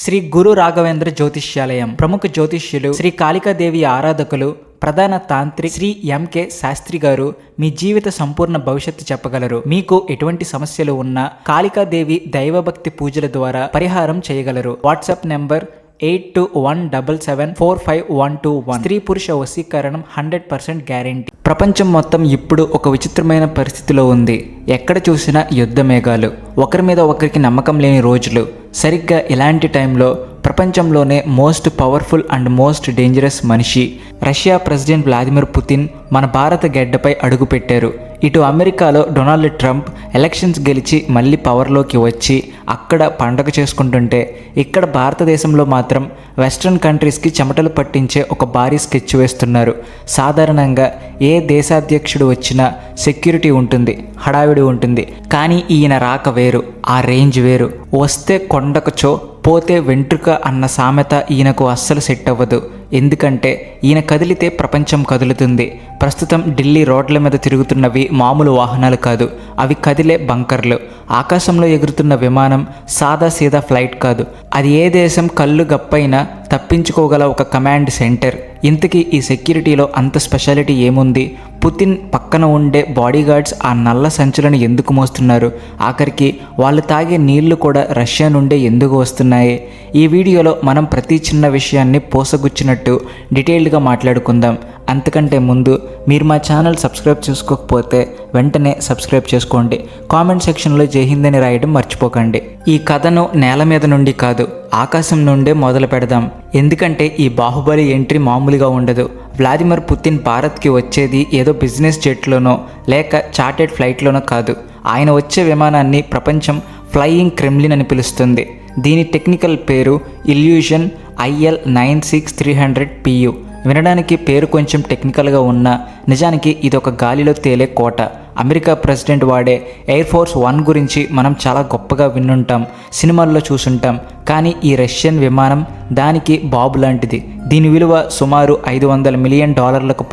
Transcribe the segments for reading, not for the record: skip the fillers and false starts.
శ్రీ గురు రాఘవేంద్ర జ్యోతిష్యాలయం ప్రముఖ జ్యోతిష్యులు శ్రీ కాళికాదేవి ఆరాధకులు ప్రధాన తాంత్రిక్ శ్రీ ఎంకే శాస్త్రి గారు మీ జీవిత సంపూర్ణ భవిష్యత్తు చెప్పగలరు. మీకు ఎటువంటి సమస్యలు ఉన్నా కాళికాదేవి దైవభక్తి పూజల ద్వారా పరిహారం చేయగలరు. WhatsApp number 8217745121. స్త్రీ పురుష వశీకరణం 100% గ్యారెంటీ. ప్రపంచం మొత్తం ఇప్పుడు ఒక విచిత్రమైన పరిస్థితిలో ఉంది. ఎక్కడ చూసినా యుద్ధ మేఘాలు, ఒకరి మీద ఒకరికి నమ్మకం లేని రోజులు. సరిగ్గా ఇలాంటి టైంలో ప్రపంచంలోనే most powerful and most dangerous మనిషి రష్యా ప్రెసిడెంట్ వ్లాదిమిర్ పుతిన్ మన భారత గడ్డపై అడుగుపెట్టారు. ఇటు అమెరికాలో డొనాల్డ్ ట్రంప్ ఎలక్షన్స్ గెలిచి మళ్ళీ పవర్లోకి వచ్చి అక్కడ పండగ చేసుకుంటుంటే, ఇక్కడ భారతదేశంలో మాత్రం వెస్ట్రన్ కంట్రీస్కి చెమటలు పట్టించే ఒక భారీ స్కెచ్ వేస్తున్నారు. సాధారణంగా ఏ దేశాధ్యక్షుడు వచ్చినా సెక్యూరిటీ ఉంటుంది, హడావిడి ఉంటుంది. కానీ ఈయన రాక వేరు, ఆ రేంజ్ వేరు. వస్తే కొండకచో పోతే వెంట్రుక అన్న సామెత ఈయనకు అస్సలు సెట్ అవ్వదు. ఎందుకంటే ఈయన కదిలితే ప్రపంచం కదులుతుంది. ప్రస్తుతం ఢిల్లీ రోడ్ల మీద తిరుగుతున్నవి మామూలు వాహనాలు కాదు, అవి కదిలే బంకర్లు. ఆకాశంలో ఎగురుతున్న విమానం సాదా సీదా ఫ్లైట్ కాదు, అది ఏ దేశం కళ్ళు గప్పైనా తప్పించుకోగల ఒక కమాండ్ సెంటర్. ఇంతకీ ఈ సెక్యూరిటీలో అంత స్పెషాలిటీ ఏముంది? పుతిన్ పక్కన ఉండే బాడీగార్డ్స్ ఆ నల్ల సంచులను ఎందుకు మోస్తున్నారు? ఆఖరికి వాళ్ళు తాగే నీళ్లు కూడా రష్యా నుండే ఎందుకు వస్తున్నాయి? ఈ వీడియోలో మనం ప్రతి చిన్న విషయాన్ని పోసగుచ్చినట్టు డీటెయిల్డ్గా మాట్లాడుకుందాం. అంతకంటే ముందు మీరు మా ఛానల్ సబ్స్క్రైబ్ చేసుకోకపోతే వెంటనే సబ్స్క్రైబ్ చేసుకోండి. కామెంట్ సెక్షన్లో జై హింద్ అని రాయడం మర్చిపోకండి. ఈ కథను నేల మీద నుండి కాదు, ఆకాశం నుండే మొదలు పెడదాం. ఎందుకంటే ఈ బాహుబలి ఎంట్రీ మామూలుగా ఉండదు. వ్లాదిమిర్ పుతిన్ భారత్కి వచ్చేది ఏదో బిజినెస్ జెట్లోనో లేక చార్టెడ్ ఫ్లైట్లోనో కాదు. ఆయన వచ్చే విమానాన్ని ప్రపంచం ఫ్లయింగ్ క్రెమ్లిన్ అని పిలుస్తుంది. దీని టెక్నికల్ పేరు ఇల్యూషన్ IL-96-300PU. వినడానికి పేరు కొంచెం టెక్నికల్గా ఉన్నా నిజానికి ఇది ఒక గాలిలో తేలే కోట. అమెరికా ప్రెసిడెంట్ వాడే ఎయిర్ ఫోర్స్ 1 గురించి మనం చాలా గొప్పగా విన్నుంటాం, సినిమాల్లో చూసుంటాం. కానీ ఈ రష్యన్ విమానం దానికి బాబు లాంటిది. దీని విలువ సుమారు $500 మిలియన్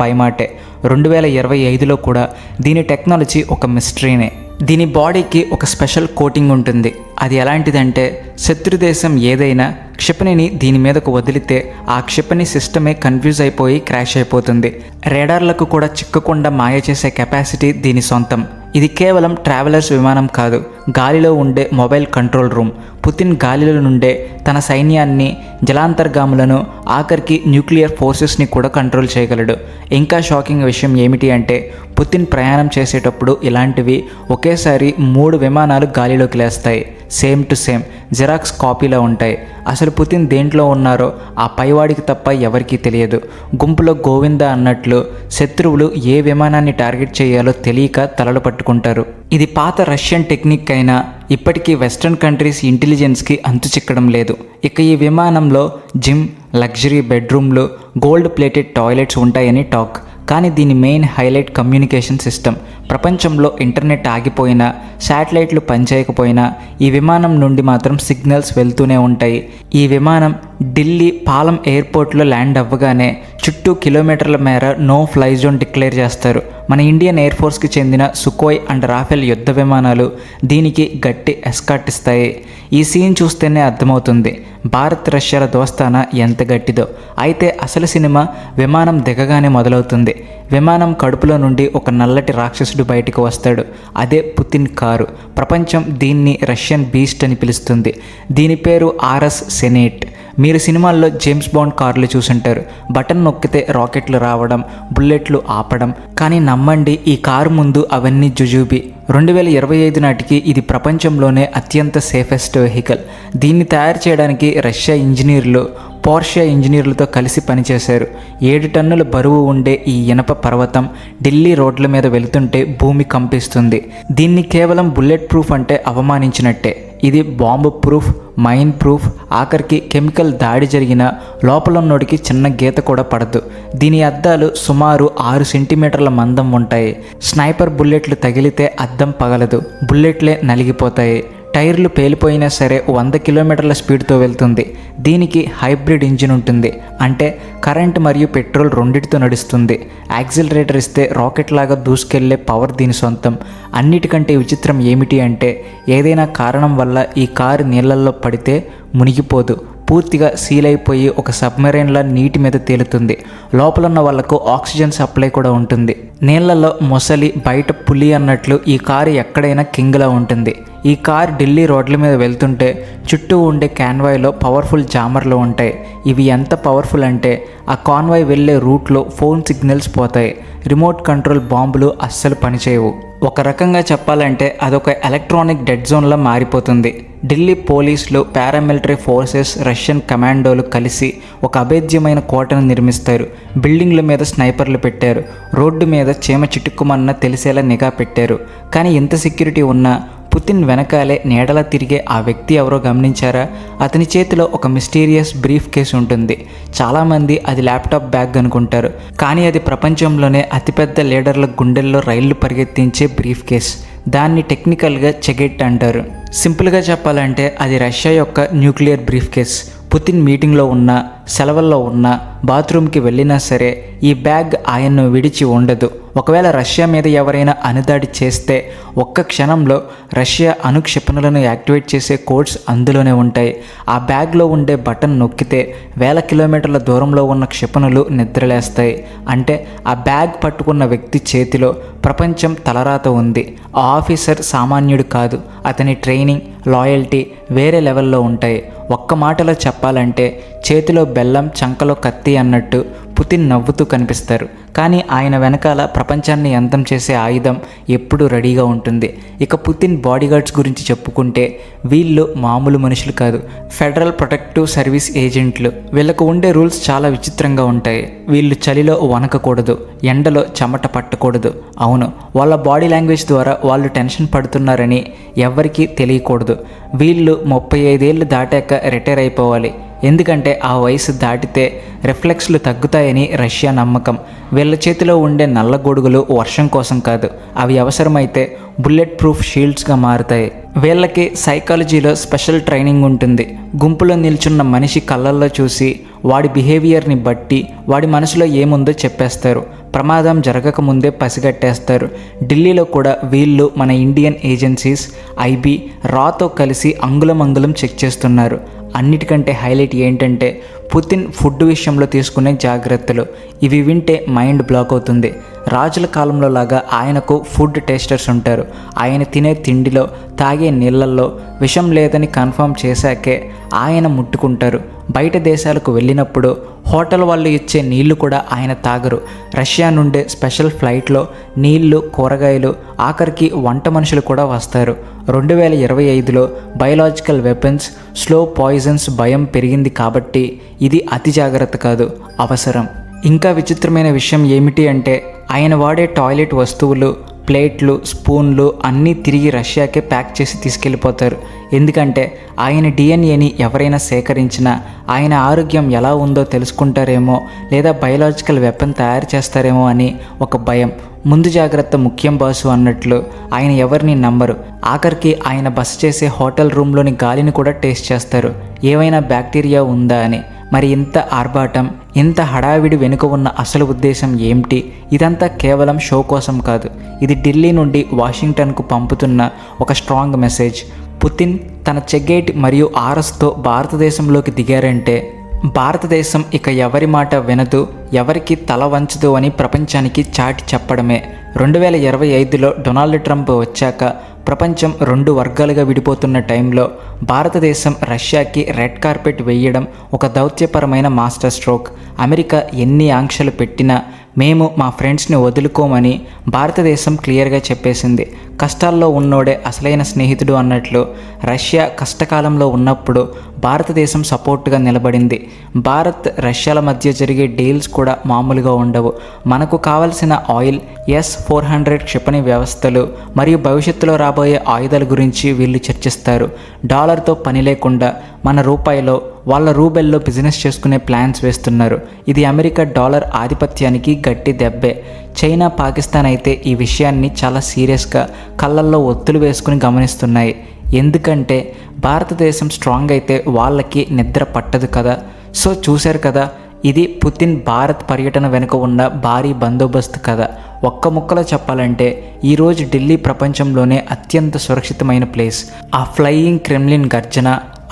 పైమాటే. 2025లో కూడా దీని టెక్నాలజీ ఒక మిస్టరీనే. దీని బాడీకి ఒక స్పెషల్ కోటింగ్ ఉంటుంది. అది ఎలాంటిదంటే, శత్రుదేశం ఏదైనా క్షిపణిని దీని మీదకు వదిలితే ఆ క్షిపణి సిస్టమే కన్ఫ్యూజ్ అయిపోయి క్రాష్ అయిపోతుంది. రేడార్లకు కూడా చిక్కకుండా మాయ చేసే కెపాసిటీ దీని సొంతం. ఇది కేవలం ట్రావెలర్స్ విమానం కాదు, గాలిలో ఉండే మొబైల్ కంట్రోల్ రూమ్. పుతిన్ గాలిలో నుండే తన సైన్యాన్ని, జలాంతర్గాములను, ఆఖరికి న్యూక్లియర్ ఫోర్సెస్ని కూడా కంట్రోల్ చేయగలడు. ఇంకా షాకింగ్ విషయం ఏమిటి అంటే, పుతిన్ ప్రయాణం చేసేటప్పుడు ఇలాంటివి ఒకేసారి 3 విమానాలు గాలిలోకి లేస్తాయి. సేమ్ టు సేమ్ జిరాక్స్ కాపీలా ఉంటాయి. అసలు పుతిన్ దేంట్లో ఉన్నారో ఆ పైవాడికి తప్ప ఎవరికీ తెలియదు. గుంపులో గోవింద అన్నట్లు శత్రువులు ఏ విమానాన్ని టార్గెట్ చేయాలో తెలియక తలలు పట్టుకుంటారు. ఇది పాత రష్యన్ టెక్నిక్ అయినా ఇప్పటికీ వెస్ట్రన్ కంట్రీస్ ఇంటెలిజెన్స్కి అంతు చిక్కడం లేదు. ఇక ఈ విమానంలో జిమ్, లగ్జరీ బెడ్రూమ్లు, గోల్డ్ ప్లేటెడ్ టాయిలెట్స్ ఉంటాయని టాక్. కానీ దీని మెయిన్ హైలైట్ కమ్యూనికేషన్ సిస్టమ్. ప్రపంచంలో ఇంటర్నెట్ ఆగిపోయినా, శాటిలైట్లు పనిచేయకపోయినా ఈ విమానం నుండి మాత్రం సిగ్నల్స్ వెళ్తూనే ఉంటాయి. ఈ విమానం ఢిల్లీ పాలం ఎయిర్పోర్ట్లో ల్యాండ్ అవ్వగానే చుట్టూ కిలోమీటర్ల మేర నో ఫ్లై జోన్ డిక్లేర్ చేస్తారు. మన ఇండియన్ ఎయిర్ ఫోర్స్కి చెందిన సుకోయ్ అండ్ రాఫెల్ యుద్ధ విమానాలు దీనికి గట్టి ఎస్కార్ట్ ఇస్తాయి. ఈ సీన్ చూస్తేనే అర్థమవుతుంది భారత్ రష్యాల దోస్తానా ఎంత గట్టిదో. అయితే అసలు సినిమా విమానం దిగగానే మొదలవుతుంది. విమానం కడుపులో నుండి ఒక నల్లటి రాక్షసుడు బయటకు వస్తాడు. అదే పుతిన్ కారు. ప్రపంచం దీన్ని రష్యన్ బీస్ట్ అని పిలుస్తుంది. దీని పేరు RS సెనేట్. మీరు సినిమాల్లో జేమ్స్ బాండ్ కార్లు చూసుంటారు. బటన్ నొక్కితే రాకెట్లు రావడం, బుల్లెట్లు ఆపడం. కానీ నమ్మండి, ఈ కారు ముందు అవన్నీ జుజూబి. 2025 నాటికి ఇది ప్రపంచంలోనే అత్యంత సేఫెస్ట్ వెహికల్. దీన్ని తయారు చేయడానికి రష్యా ఇంజనీర్లు పోర్షియా ఇంజనీర్లతో కలిసి పనిచేశారు. 7 టన్నుల బరువు ఉండే ఈ ఇనప పర్వతం ఢిల్లీ రోడ్ల మీద వెళుతుంటే భూమి కంపిస్తుంది. దీన్ని కేవలం బుల్లెట్ ప్రూఫ్ అంటే అవమానించినట్టే. ఇది బాంబు ప్రూఫ్, మైన్ ప్రూఫ్, ఆఖరికి కెమికల్ దాడి జరిగిన లోపలన్నోడికి చిన్న గీత కూడా పడదు. దీని అద్దాలు సుమారు 6 సెంటీమీటర్ల మందం ఉంటాయి. స్నైపర్ బుల్లెట్లు తగిలితే అద్దం పగలదు, బుల్లెట్లే నలిగిపోతాయి. టైర్లు పేలిపోయినా సరే 100 కిలోమీటర్ల స్పీడ్తో వెళ్తుంది. దీనికి హైబ్రిడ్ ఇంజిన్ ఉంటుంది, అంటే కరెంట్ మరియు పెట్రోల్ రెండిటితో నడుస్తుంది. యాక్సిలరేటర్ ఇస్తే రాకెట్ లాగా దూసుకెళ్లే పవర్ దీని సొంతం. అన్నిటికంటే విచిత్రం ఏమిటి అంటే ఏదైనా కారణం వల్ల ఈ కారు నీళ్ళల్లో పడితే మునిగిపోదు, పూర్తిగా సీల్ అయిపోయి ఒక సబ్మెరైన్లా నీటి మీద తేలుతుంది. లోపల ఉన్న వాళ్లకు ఆక్సిజన్ సప్లై కూడా ఉంటుంది. నీళ్లలో మొసలి బయట పులి అన్నట్లు ఈ కారు ఎక్కడైనా కింగ్లా ఉంటుంది. ఈ కారు ఢిల్లీ రోడ్ల మీద వెళ్తుంటే చుట్టూ ఉండే కాన్వాయ్లో పవర్ఫుల్ జామర్లు ఉంటాయి. ఇవి ఎంత పవర్ఫుల్ అంటే ఆ కాన్వాయ్ వెళ్ళే రూట్లో ఫోన్ సిగ్నల్స్ పోతాయి. రిమోట్ కంట్రోల్ బాంబులు అస్సలు పనిచేయవు. ఒక రకంగా చెప్పాలంటే అదొక ఎలక్ట్రానిక్ డెడ్ జోన్లా మారిపోతుంది. ఢిల్లీ పోలీసులు, పారామిలిటరీ ఫోర్సెస్, రష్యన్ కమాండోలు కలిసి ఒక అభేద్యమైన కోటను నిర్మిస్తారు. బిల్డింగ్ల మీద స్నైపర్లు పెట్టారు. రోడ్డు మీద చీమ చిటుక్కుమన్న తెలిసేలా నిఘా పెట్టారు. కానీ ఇంత సెక్యూరిటీ ఉన్నా పుతిన్ వెనకాలే నీడలా తిరిగే ఆ వ్యక్తి ఎవరో గమనించారా? అతని చేతిలో ఒక మిస్టీరియస్ బ్రీఫ్ కేస్ ఉంటుంది. చాలామంది అది ల్యాప్టాప్ బ్యాగ్ అనుకుంటారు, కానీ అది ప్రపంచంలోనే అతిపెద్ద లీడర్ల గుండెల్లో రైళ్లు పరిగెత్తించే బ్రీఫ్ కేస్. దాన్ని టెక్నికల్గా చెగెట్ అంటారు. సింపుల్గా చెప్పాలంటే అది రష్యా యొక్క న్యూక్లియర్ బ్రీఫ్ కేస్. పుతిన్ మీటింగ్లో ఉన్నా, సెలవుల్లో ఉన్నా, బాత్రూమ్కి వెళ్ళినా సరే ఈ బ్యాగ్ ఆయన్ను విడిచి ఉండదు. ఒకవేళ రష్యా మీద ఎవరైనా అనుదాడి చేస్తే ఒక్క క్షణంలో రష్యా అణుక్షిపణులను యాక్టివేట్ చేసే కోడ్స్ అందులోనే ఉంటాయి. ఆ బ్యాగ్లో ఉండే బటన్ నొక్కితే 1000 కిలోమీటర్ల దూరంలో ఉన్న క్షిపణులు నిద్రలేస్తాయి. అంటే ఆ బ్యాగ్ పట్టుకున్న వ్యక్తి చేతిలో ప్రపంచం తలరాత ఉంది. ఆ ఆఫీసర్ సామాన్యుడు కాదు. అతని ట్రైనింగ్, లాయల్టీ వేరే లెవెల్లో ఉంటాయి. ఒక్క మాటలో చెప్పాలంటే చేతిలో బెల్లం, చంకలో కత్తి అన్నట్టు పుతిన్ నవ్వుతూ కనిపిస్తారు. కానీ ఆయన వెనకాల ప్రపంచాన్ని అంతం చేసే ఆయుధం ఎప్పుడూ రెడీగా ఉంటుంది. ఇక పుతిన్ బాడీగార్డ్స్ గురించి చెప్పుకుంటే వీళ్ళు మామూలు మనుషులు కాదు, ఫెడరల్ ప్రొటెక్టివ్ సర్వీస్ ఏజెంట్లు. వీళ్ళకు ఉండే రూల్స్ చాలా విచిత్రంగా ఉంటాయి. వీళ్ళు చలిలో వణకకూడదు, ఎండలో చెమట పట్టకూడదు. అవును, వాళ్ళ బాడీ లాంగ్వేజ్ ద్వారా వాళ్ళు టెన్షన్ పడుతున్నారని ఎవరికీ తెలియకూడదు. వీళ్ళు 35 ఏళ్ళు దాటాక రిటైర్ అయిపోవాలి. ఎందుకంటే ఆ వయసు దాటితే రిఫ్లెక్స్లు తగ్గుతాయని రష్యా నమ్మకం. వీళ్ళ చేతిలో ఉండే నల్ల గొడుగులు వర్షం కోసం కాదు, అవి అవసరమైతే బుల్లెట్ ప్రూఫ్ షీల్డ్స్గా మారుతాయి. వీళ్ళకి సైకాలజీలో స్పెషల్ ట్రైనింగ్ ఉంటుంది. గుంపులో నిల్చున్న మనిషి కళ్ళల్లో చూసి వాడి బిహేవియర్ని బట్టి వాడి మనసులో ఏముందో చెప్పేస్తారు. ప్రమాదం జరగకముందే పసిగట్టేస్తారు. ఢిల్లీలో కూడా వీళ్ళు మన ఇండియన్ ఏజెన్సీస్ ఐబీ, రాతో కలిసి అంగుళం చెక్ చేస్తున్నారు. అన్నిటికంటే హైలైట్ ఏంటంటే పుతిన్ ఫుడ్ విషయంలో తీసుకునే జాగ్రత్తలు. ఇవి వింటే మైండ్ బ్లాక్ అవుతుంది. రాజుల కాలంలో లాగా ఆయనకు ఫుడ్ టేస్టర్స్ ఉంటారు. ఆయన తినే తిండిలో, తాగే నీళ్ళల్లో విషం లేదని కన్ఫర్మ్ చేశాకే ఆయన ముట్టుకుంటారు. బయట దేశాలకు వెళ్ళినప్పుడు హోటల్ వాళ్ళు ఇచ్చే నీళ్లు కూడా ఆయన తాగరు. రష్యా నుండే స్పెషల్ ఫ్లైట్లో నీళ్లు, కూరగాయలు, ఆఖరికి వంట మనుషులు కూడా వస్తారు. 2025లో బయోలాజికల్ వెపన్స్, స్లో పాయిజన్స్ భయం పెరిగింది కాబట్టి ఇది అతి జాగ్రత్త కాదు, అవసరం. ఇంకా విచిత్రమైన విషయం ఏమిటి అంటే ఆయన వాడే టాయిలెట్ వస్తువులు, ప్లేట్లు, స్పూన్లు అన్నీ తిరిగి రష్యాకే ప్యాక్ చేసి తీసుకెళ్ళిపోతారు. ఎందుకంటే ఆయన డిఎన్ఏని ఎవరైనా సేకరించినా ఆయన ఆరోగ్యం ఎలా ఉందో తెలుసుకుంటారేమో, లేదా బయోలాజికల్ వెపన్ తయారు చేస్తారేమో అని ఒక భయం. ముందు జాగ్రత్త ముఖ్యం బాసు అన్నట్లు ఆయన ఎవరిని నమ్మరు. ఆఖరికి ఆయన బస చేసే హోటల్ రూమ్లోని గాలిని కూడా టేస్ట్ చేస్తారు, ఏవైనా బ్యాక్టీరియా ఉందా అని. మరి ఇంత ఆర్భాటం, ఇంత హడావిడి వెనుక ఉన్న అసలు ఉద్దేశం ఏమిటి? ఇదంతా కేవలం షో కోసం కాదు. ఇది ఢిల్లీ నుండి వాషింగ్టన్కు పంపుతున్న ఒక స్ట్రాంగ్ మెసేజ్. పుతిన్ తన చెగేట్ మరియు ఆర్ఎస్తో భారతదేశంలోకి దిగారంటే భారతదేశం ఇక ఎవరి మాట వినదు, ఎవరికి తల వంచదు అని ప్రపంచానికి చాటి చెప్పడమే. 2025లో డొనాల్డ్ ట్రంప్ వచ్చాక ప్రపంచం 2 వర్గాలుగా విడిపోతున్న టైంలో భారతదేశం రష్యాకి రెడ్ కార్పెట్ వేయడం ఒక దౌత్యపరమైన మాస్టర్ స్ట్రోక్. అమెరికా ఎన్ని ఆంక్షలు పెట్టినా మేము మా ఫ్రెండ్స్ని వదులుకోమని భారతదేశం క్లియర్గా చెప్పేసింది. కష్టాల్లో ఉన్నోడే అసలైన స్నేహితుడు అన్నట్లు రష్యా కష్టకాలంలో ఉన్నప్పుడు భారతదేశం సపోర్టుగా నిలబడింది. భారత్, రష్యాల మధ్య జరిగే డీల్స్ కూడా మామూలుగా ఉండవు. మనకు కావలసిన ఆయిల్, S-400 క్షిపణి వ్యవస్థలు మరియు భవిష్యత్తులో రాబోయే ఆయుధాల గురించి వీళ్ళు చర్చిస్తారు. డాలర్తో పని లేకుండా మన రూపాయిలో, వాళ్ళ రూబెల్లో బిజినెస్ చేసుకునే ప్లాన్స్ వేస్తున్నారు. ఇది అమెరికా డాలర్ ఆధిపత్యానికి గట్టి దెబ్బే. చైనా, పాకిస్తాన్ అయితే ఈ విషయాన్ని చాలా సీరియస్గా కళ్ళల్లో ఒత్తులు వేసుకుని గమనిస్తున్నాయి. ఎందుకంటే భారతదేశం స్ట్రాంగ్ అయితే వాళ్ళకి నిద్ర పట్టదు కదా. సో చూశారు కదా, ఇది పుతిన్ భారత్ పర్యటన వెనుక ఉన్న భారీ బందోబస్తు కథ. ఒక్క ముక్కలో చెప్పాలంటే ఈరోజు ఢిల్లీ ప్రపంచంలోనే అత్యంత సురక్షితమైన ప్లేస్. ఆ ఫ్లయింగ్ క్రెమ్లిన్ గర్జన,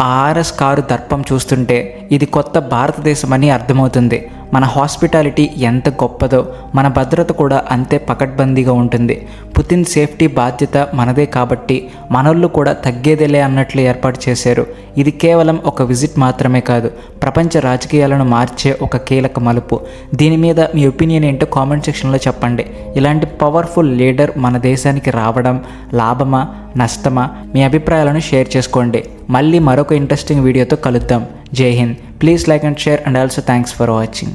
ఆ ఆర్ఎస్ కారు దర్పం చూస్తుంటే ఇది కొత్త భారతదేశం అని అర్థమవుతుంది. మన హాస్పిటాలిటీ ఎంత గొప్పదో మన భద్రత కూడా అంతే పకడ్బందీగా ఉంటుంది. పుతిన్ సేఫ్టీ బాధ్యత మనదే కాబట్టి మనోళ్ళు కూడా తగ్గేదేలే అన్నట్లు ఏర్పాటు చేశారు. ఇది కేవలం ఒక విజిట్ మాత్రమే కాదు, ప్రపంచ రాజకీయాలను మార్చే ఒక కీలక మలుపు. దీని మీద మీ ఒపీనియన్ ఏంటో కామెంట్ సెక్షన్లో చెప్పండి. ఇలాంటి పవర్ఫుల్ లీడర్ మన దేశానికి రావడం లాభమా నష్టమా? మీ అభిప్రాయాలను షేర్ చేసుకోండి. మళ్ళీ మరొక ఇంట్రెస్టింగ్ వీడియోతో కలుద్దాం. జై Hind. Please like and share, and also thanks for watching.